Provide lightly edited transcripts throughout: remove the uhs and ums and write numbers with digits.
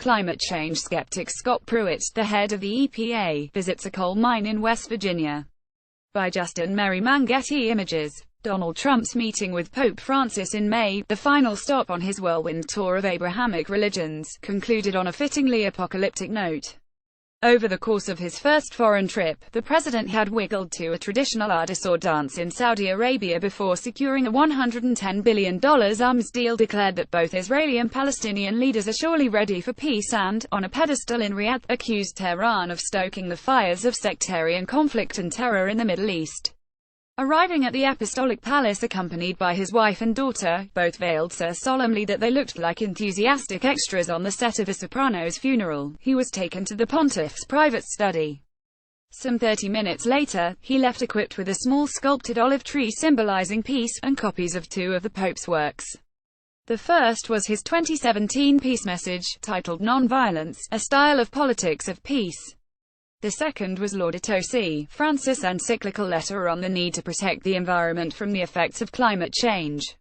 Climate change skeptic Scott Pruitt, the head of the EPA, visits a coal mine in West Virginia. By Justin Merriman. Getty Images. Donald Trump's meeting with Pope Francis in May, the final stop on his whirlwind tour of Abrahamic religions, concluded on a fittingly apocalyptic note. Over the course of his first foreign trip, the president had wiggled to a traditional Ardis or dance in Saudi Arabia before securing a $110 billion arms deal, declared that both Israeli and Palestinian leaders are surely ready for peace and, on a pedestal in Riyadh, accused Tehran of stoking the fires of sectarian conflict and terror in the Middle East. Arriving at the Apostolic Palace accompanied by his wife and daughter, both veiled so solemnly that they looked like enthusiastic extras on the set of a Sopranos funeral, he was taken to the pontiff's private study. Some 30 minutes later, he left equipped with a small sculpted olive tree symbolizing peace, and copies of two of the Pope's works. The first was his 2017 peace message, titled Nonviolence, a Style of Politics of Peace. The second was Laudato Si, Francis' encyclical letter on the need to protect the environment from the effects of climate change.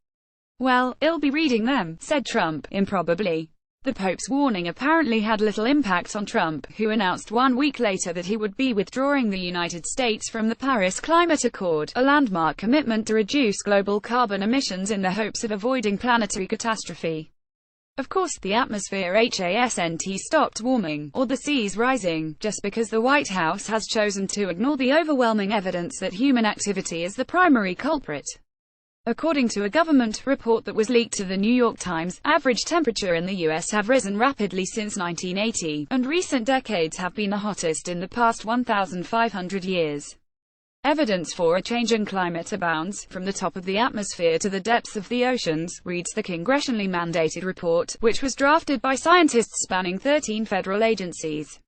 "Well, I'll be reading them," said Trump, improbably. The Pope's warning apparently had little impact on Trump, who announced 1 week later that he would be withdrawing the United States from the Paris Climate Accord, a landmark commitment to reduce global carbon emissions in the hopes of avoiding planetary catastrophe. Of course, the atmosphere hasn't stopped warming, or the seas rising, just because the White House has chosen to ignore the overwhelming evidence that human activity is the primary culprit. According to a government report that was leaked to the New York Times, average temperature in the U.S. have risen rapidly since 1980, and recent decades have been the hottest in the past 1,500 years. Evidence for a changing climate abounds, from the top of the atmosphere to the depths of the oceans, reads the congressionally mandated report, which was drafted by scientists spanning 13 federal agencies.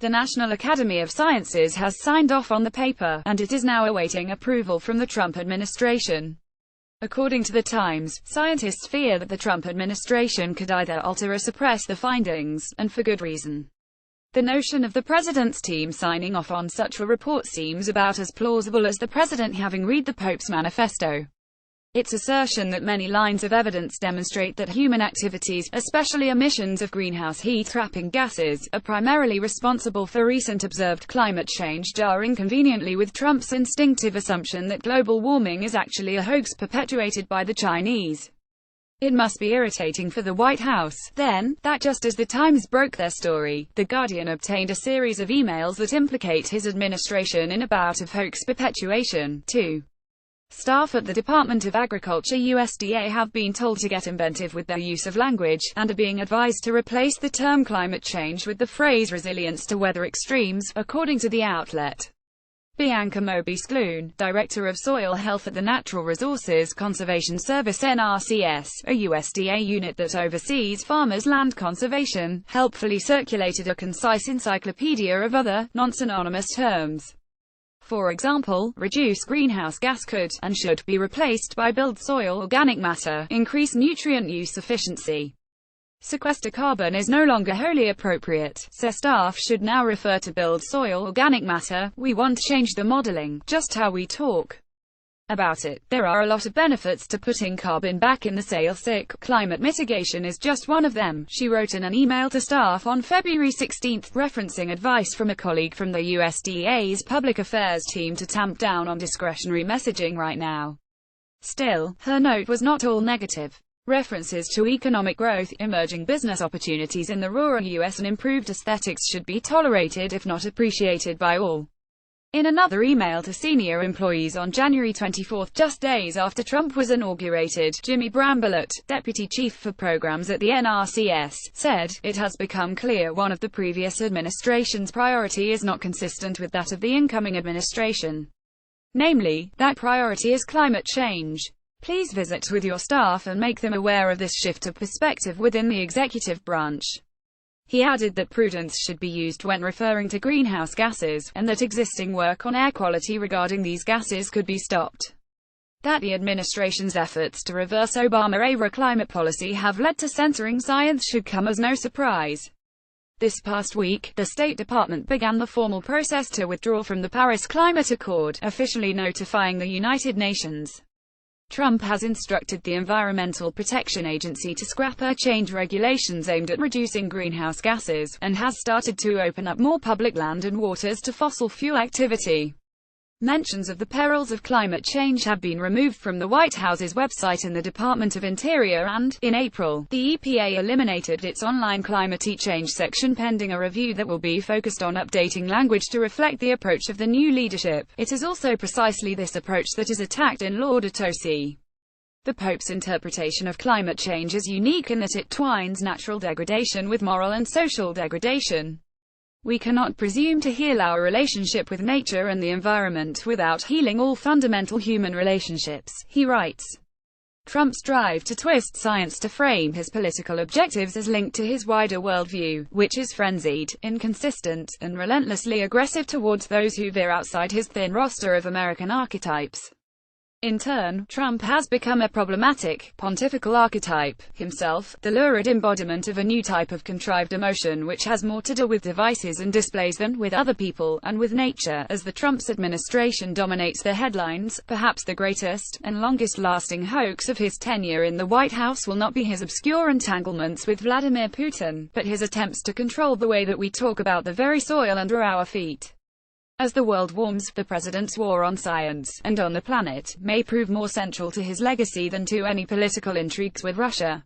The National Academy of Sciences has signed off on the paper, and it is now awaiting approval from the Trump administration. According to the Times, scientists fear that the Trump administration could either alter or suppress the findings, and for good reason. The notion of the president's team signing off on such a report seems about as plausible as the president having read the Pope's manifesto. Its assertion that many lines of evidence demonstrate that human activities, especially emissions of greenhouse heat-trapping gases, are primarily responsible for recent observed climate change, jarring conveniently with Trump's instinctive assumption that global warming is actually a hoax perpetuated by the Chinese. It must be irritating for the White House, then, that just as the Times broke their story, The Guardian obtained a series of emails that implicate his administration in a bout of hoax perpetuation, too. Staff at the Department of Agriculture (USDA) have been told to get inventive with their use of language, and are being advised to replace the term climate change with the phrase resilience to weather extremes, according to the outlet. Bianca Moby-Skloon, Director of Soil Health at the Natural Resources Conservation Service (NRCS), a USDA unit that oversees farmers' land conservation, helpfully circulated a concise encyclopedia of other, non-synonymous terms. For example, reduce greenhouse gas could, and should, be replaced by build soil organic matter, increase nutrient use efficiency. Sequester carbon is no longer wholly appropriate, so staff should now refer to build soil organic matter. We want to change the modeling, just how we talk about it. There are a lot of benefits to putting carbon back in the soil. Climate mitigation is just one of them, she wrote in an email to staff on February 16, referencing advice from a colleague from the USDA's public affairs team to tamp down on discretionary messaging right now. Still, her note was not all negative. References to economic growth, emerging business opportunities in the rural U.S. and improved aesthetics should be tolerated if not appreciated by all. In another email to senior employees on January 24, just days after Trump was inaugurated, Jimmy Bramblett, Deputy Chief for Programs at the NRCS, said, "It has become clear one of the previous administration's priority is not consistent with that of the incoming administration. Namely, that priority is climate change. Please visit with your staff and make them aware of this shift of perspective within the executive branch." He added that prudence should be used when referring to greenhouse gases, and that existing work on air quality regarding these gases could be stopped. That the administration's efforts to reverse Obama-era climate policy have led to censoring science should come as no surprise. This past week, the State Department began the formal process to withdraw from the Paris Climate Accord, officially notifying the United Nations. Trump has instructed the Environmental Protection Agency to scrap or change regulations aimed at reducing greenhouse gases, and has started to open up more public land and waters to fossil fuel activity. Mentions of the perils of climate change have been removed from the White House's website and the Department of Interior and, in April, the EPA eliminated its online climate change section pending a review that will be focused on updating language to reflect the approach of the new leadership. It is also precisely this approach that is attacked in Laudato Si'. The Pope's interpretation of climate change is unique in that it twines natural degradation with moral and social degradation. We cannot presume to heal our relationship with nature and the environment without healing all fundamental human relationships, he writes. Trump's drive to twist science to frame his political objectives is linked to his wider worldview, which is frenzied, inconsistent, and relentlessly aggressive towards those who veer outside his thin roster of American archetypes. In turn, Trump has become a problematic, pontifical archetype, himself, the lurid embodiment of a new type of contrived emotion which has more to do with devices and displays than with other people, and with nature. As the Trump's administration dominates the headlines, perhaps the greatest, and longest-lasting hoax of his tenure in the White House will not be his obscure entanglements with Vladimir Putin, but his attempts to control the way that we talk about the very soil under our feet. As the world warms, the president's war on science, and on the planet, may prove more central to his legacy than to any political intrigues with Russia.